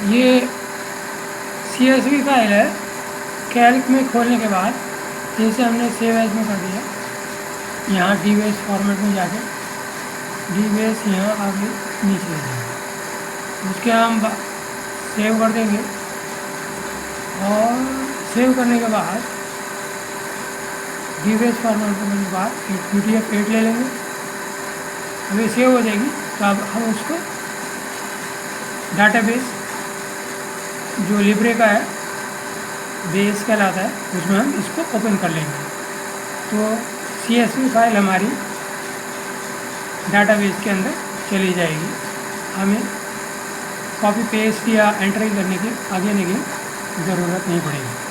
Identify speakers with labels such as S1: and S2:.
S1: ये CSV file है। Calc में खोलने के बाद जैसे हमने सेव एज में कर दिया, यहाँ डीबीएस फॉर्मेट में जाके डीबीएस यहाँ आगे नीचे जाएगा, उसके हम सेव कर देंगे। और सेव करने के बाद डीबीएस फॉर्मेट करने के बाद एक PDF 8 ले लेंगे। अब ये सेव हो जाएगी, तो अब हम उसको डाटाबेस जो लिब्रे का है, बेस कहलाता है, उसमें हम इसको ओपन कर लेंगे। तो CSV फाइल हमारी डाटाबेस के अंदर चली जाएगी। हमें कॉपी पेस्ट या एंट्री करने की आगे की ज़रूरत नहीं पड़ेगी।